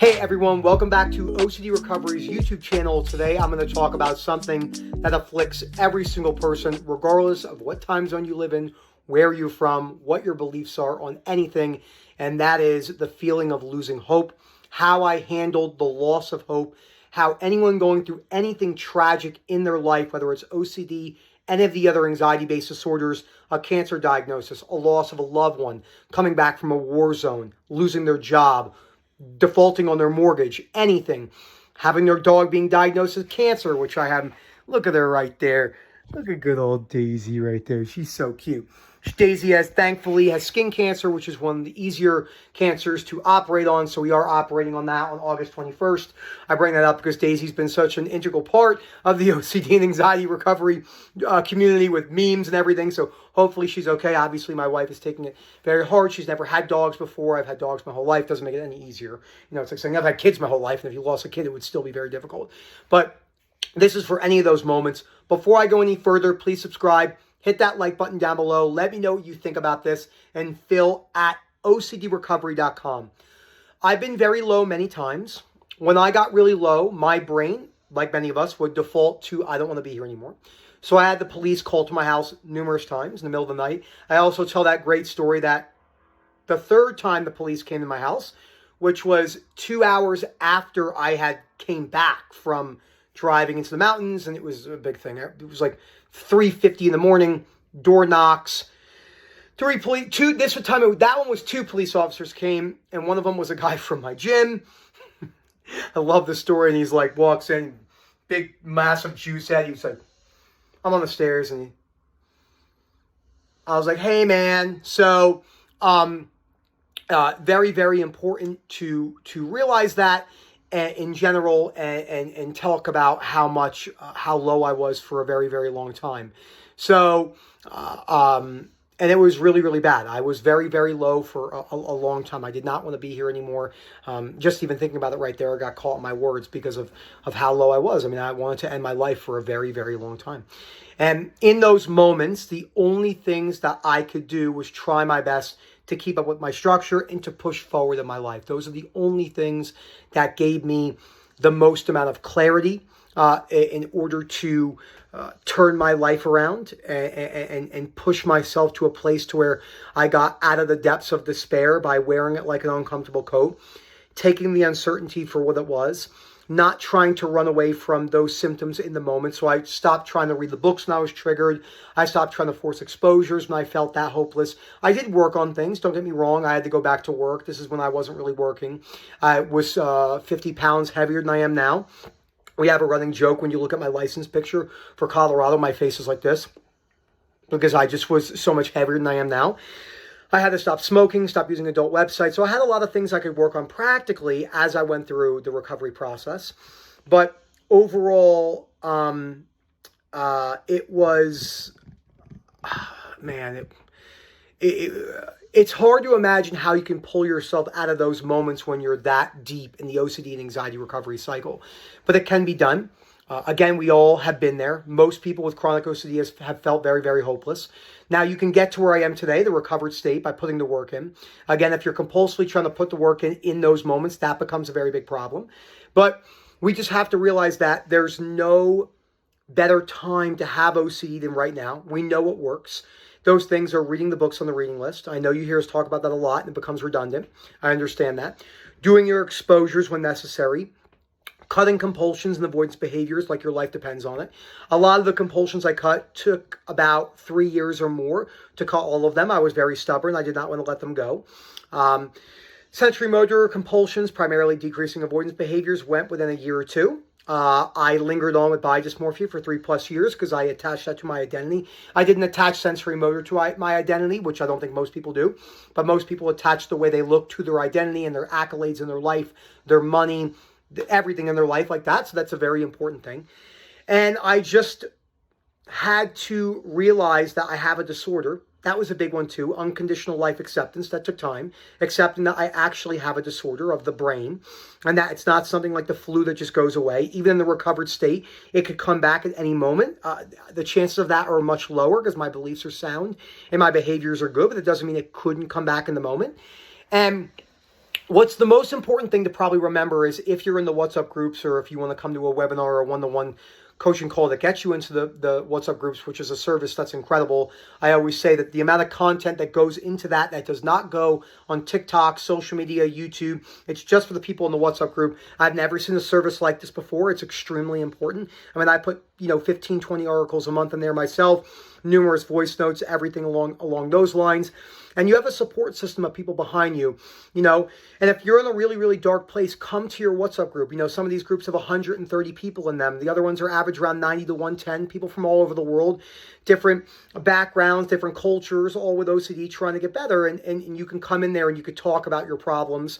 Hey everyone, welcome back to OCD Recovery's YouTube channel. Today I'm going to talk about something that afflicts every single person, regardless of what time zone you live in, where you're from, what your beliefs are on anything, and that is the feeling of losing hope, how I handled the loss of hope, how anyone going through anything tragic in their life, whether it's OCD, any of the other anxiety-based disorders, a cancer diagnosis, a loss of a loved one, coming back from a war zone, losing their job, defaulting on their mortgage, anything, having their dog being diagnosed with cancer, which I have. Look at her right there. Look at good old Daisy right there. She's so cute. Daisy thankfully has skin cancer, which is one of the easier cancers to operate on. So we are operating on that on August 21st. I bring that up because Daisy's been such an integral part of the OCD and anxiety recovery community with memes and everything. So hopefully she's okay. Obviously, my wife is taking it very hard. She's never had dogs before. I've had dogs my whole life. Doesn't make it any easier. You know, it's like saying I've had kids my whole life, and if you lost a kid, it would still be very difficult. But this is for any of those moments. Before I go any further, please subscribe. Hit that like button down below. Let me know what you think about this. And Phil at OCDrecovery.com. I've been very low many times. When I got really low, my brain, like many of us, would default to, I don't want to be here anymore. So I had the police called to my house numerous times in the middle of the night. I also tell that great story that the third time the police came to my house, which was 2 hours after I had came back from driving into the mountains, and it was a big thing. It was like 3:50 in the morning, door knocks, that one was two police officers came, and one of them was a guy from my gym. I love the story, and he's like, walks in, big, massive juice head. He was like, I'm on the stairs, and I was like, hey, man. So, very, very important to realize that in general and talk about how low I was for a very, very long time. So, and it was really, really bad. I was very, very low for a long time. I did not want to be here anymore. Just even thinking about it right there, I got caught in my words because of how low I was. I mean, I wanted to end my life for a very, very long time. And in those moments, the only things that I could do was try my best to keep up with my structure and to push forward in my life. Those are the only things that gave me the most amount of clarity in order to turn my life around and push myself to a place to where I got out of the depths of despair by wearing it like an uncomfortable coat, taking the uncertainty for what it was, not trying to run away from those symptoms in the moment. So I stopped trying to read the books when I was triggered. I stopped trying to force exposures when I felt that hopeless. I did work on things. Don't get me wrong. I had to go back to work. This is when I wasn't really working. I was 50 pounds heavier than I am now. We have a running joke when you look at my license picture for Colorado, my face is like this because I just was so much heavier than I am now. I had to stop smoking, stop using adult websites. So I had a lot of things I could work on practically as I went through the recovery process. But overall, it was, man, it's hard to imagine how you can pull yourself out of those moments when you're that deep in the OCD and anxiety recovery cycle. But it can be done. Again, we all have been there. Most people with chronic OCD have felt very, very hopeless. Now, you can get to where I am today, the recovered state, by putting the work in. Again, if you're compulsively trying to put the work in those moments, that becomes a very big problem. But we just have to realize that there's no better time to have OCD than right now. We know what works. Those things are reading the books on the reading list. I know you hear us talk about that a lot, and it becomes redundant. I understand that. Doing your exposures when necessary. Cutting compulsions and avoidance behaviors like your life depends on it. A lot of the compulsions I cut took about 3 years or more to cut all of them. I was very stubborn. I did not want to let them go. Sensory motor compulsions, primarily decreasing avoidance behaviors, went within a year or two. I lingered on with body dysmorphia for 3+ years because I attached that to my identity. I didn't attach sensory motor to my identity, which I don't think most people do. But most people attach the way they look to their identity and their accolades in their life, their money, everything in their life like that. So that's a very important thing. And I just had to realize that I have a disorder. That was a big one too. Unconditional life acceptance. That took time. Accepting that I actually have a disorder of the brain and that it's not something like the flu that just goes away. Even in the recovered state, it could come back at any moment. The chances of that are much lower because my beliefs are sound and my behaviors are good, but it doesn't mean it couldn't come back in the moment. And What's the most important thing to probably remember is if you're in the WhatsApp groups, or if you want to come to a webinar or a one-to-one coaching call that gets you into the WhatsApp groups, which is a service that's incredible. I always say that the amount of content that goes into that does not go on TikTok, social media, YouTube. It's just for the people in the WhatsApp group. I've never seen a service like this before. It's extremely important. I mean, I put, 15, 20 articles a month in there myself, numerous voice notes, everything along those lines. And you have a support system of people behind you, and if you're in a really, really dark place, come to your WhatsApp group. Some of these groups have 130 people in them. The other ones are average around 90 to 110, people from all over the world, different backgrounds, different cultures, all with OCD trying to get better. And you can come in there and you could talk about your problems.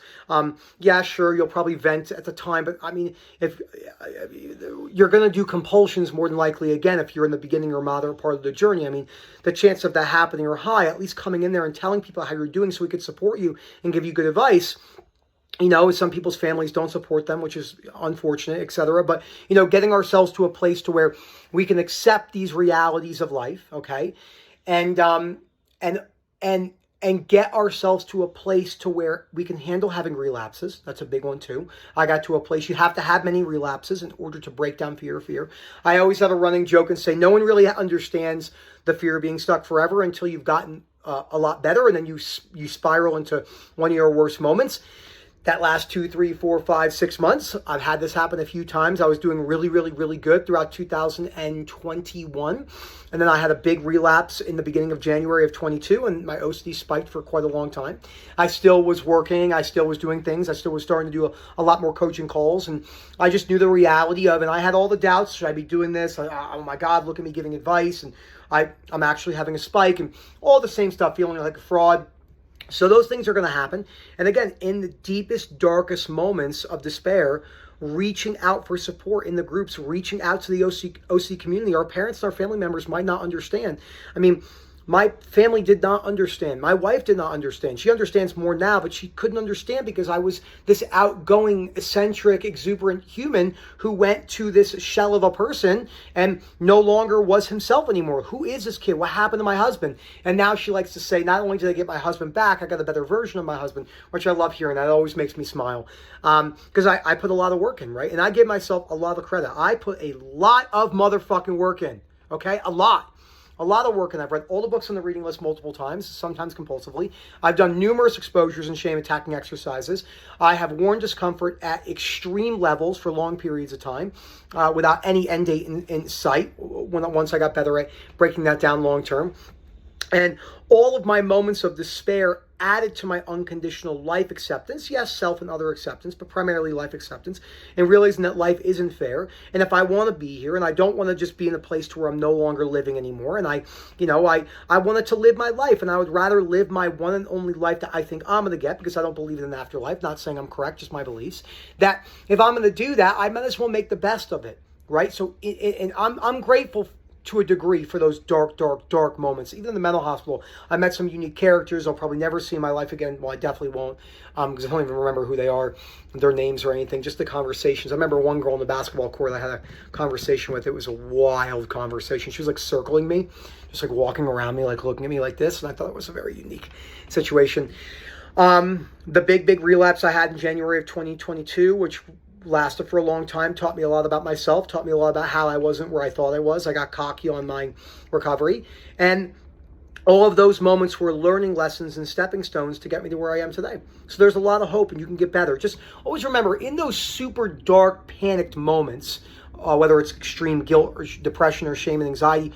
Yeah, sure, you'll probably vent at the time, but I mean, if you're going to do compulsions more than likely, again, if you're in the beginning or moderate part of the journey, I mean, the chance of that happening are high. At least coming in there and telling people how you're doing so we could support you and give you good advice. Some people's families don't support them, which is unfortunate, etc. But, getting ourselves to a place to where we can accept these realities of life, okay? And get ourselves to a place to where we can handle having relapses. That's a big one too. I got to a place, you have to have many relapses in order to break down fear. I always have a running joke and say, no one really understands the fear of being stuck forever until you've gotten a lot better, and then you spiral into one of your worst moments. That last 2, 3, 4, 5, 6 months, I've had this happen a few times. I was doing really, really, really good throughout 2021. And then I had a big relapse in the beginning of January of 22, and my OCD spiked for quite a long time. I still was working. I still was doing things. I still was starting to do a lot more coaching calls. And I just knew the reality of it. And I had all the doubts. Should I be doing this? Oh my God, look at me giving advice. And I'm actually having a spike and all the same stuff, feeling like a fraud. So those things are going to happen. And again, in the deepest, darkest moments of despair, reaching out for support in the groups, reaching out to the OC community. Our parents and our family members might not understand. I mean, my family did not understand. My wife did not understand. She understands more now, but she couldn't understand because I was this outgoing, eccentric, exuberant human who went to this shell of a person and no longer was himself anymore. Who is this kid? What happened to my husband? And now she likes to say, not only did I get my husband back, I got a better version of my husband, which I love hearing. That always makes me smile because I put a lot of work in, right? And I give myself a lot of credit. I put a lot of motherfucking work in, okay? A lot of work, and I've read all the books on the reading list multiple times, sometimes compulsively. I've done numerous exposures and shame attacking exercises. I have worn discomfort at extreme levels for long periods of time without any end date in sight once I got better at breaking that down long term. And all of my moments of despair added to my unconditional life acceptance. Yes, self and other acceptance, but primarily life acceptance, and realizing that life isn't fair. And if I want to be here and I don't want to just be in a place to where I'm no longer living anymore, and I wanted to live my life, and I would rather live my one and only life that I think I'm going to get, because I don't believe in an afterlife, not saying I'm correct, just my beliefs, that if I'm going to do that, I might as well make the best of it, right? So, and I'm grateful to a degree for those dark moments. Even in the mental hospital, I met some unique characters I'll probably never see in my life again. Well, I definitely won't, because I don't even remember who they are, their names or anything, just the conversations. I remember one girl on the basketball court I had a conversation with. It was a wild conversation. She was like circling me, just like walking around me, like looking at me like this, and I thought it was a very unique situation. The big relapse I had in January of 2022, which lasted for a long time, taught me a lot about myself, taught me a lot about how I wasn't where I thought I was. I got cocky on my recovery. And all of those moments were learning lessons and stepping stones to get me to where I am today. So there's a lot of hope, and you can get better. Just always remember, in those super dark, panicked moments, whether it's extreme guilt or depression or shame and anxiety,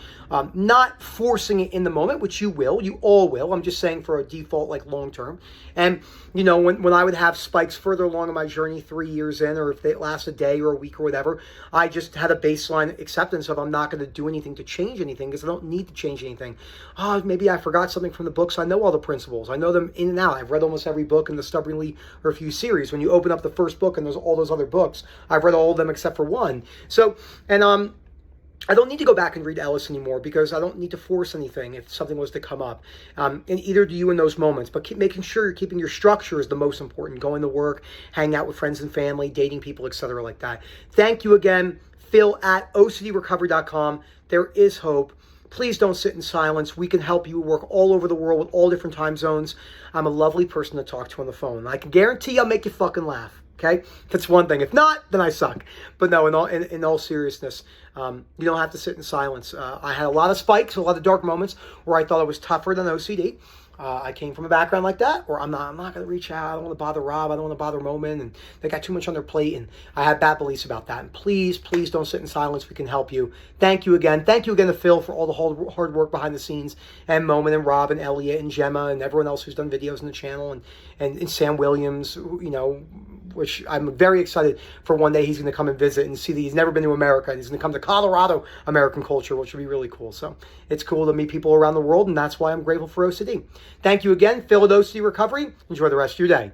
not forcing it in the moment, which you all will. I'm just saying for a default, like long term. And, when I would have spikes further along in my journey, 3 years in, or if they last a day or a week or whatever, I just had a baseline acceptance of I'm not going to do anything to change anything because I don't need to change anything. Oh, maybe I forgot something from the books. I know all the principles. I know them in and out. I've read almost every book in the Stubbornly Refused series. When you open up the first book and there's all those other books, I've read all of them except for one. So, and I don't need to go back and read Ellis anymore because I don't need to force anything if something was to come up. And either do you in those moments. But keep making sure you're keeping your structure is the most important. Going to work, hanging out with friends and family, dating people, etc. like that. Thank you again. Phil at OCDrecovery.com. There is hope. Please don't sit in silence. We can help you. Work all over the world with all different time zones. I'm a lovely person to talk to on the phone. I can guarantee I'll make you fucking laugh. Okay, that's one thing. If not, then I suck. But no, in all seriousness, you don't have to sit in silence. I had a lot of spikes, a lot of dark moments where I thought I was tougher than OCD. I came from a background like that, where I'm not going to reach out. I don't want to bother Rob. I don't want to bother Momin, and they got too much on their plate. And I had bad beliefs about that. And please, please don't sit in silence. We can help you. Thank you again. Thank you again to Phil for all the hard work behind the scenes, and Momin and Rob and Elliot and Gemma and everyone else who's done videos on the channel, and Sam Williams, which I'm very excited for one day he's going to come and visit and see that he's never been to America, and he's going to come to Colorado American culture, which would be really cool. So it's cool to meet people around the world, and that's why I'm grateful for OCD. Thank you again, Phil at OCD Recovery. Enjoy the rest of your day.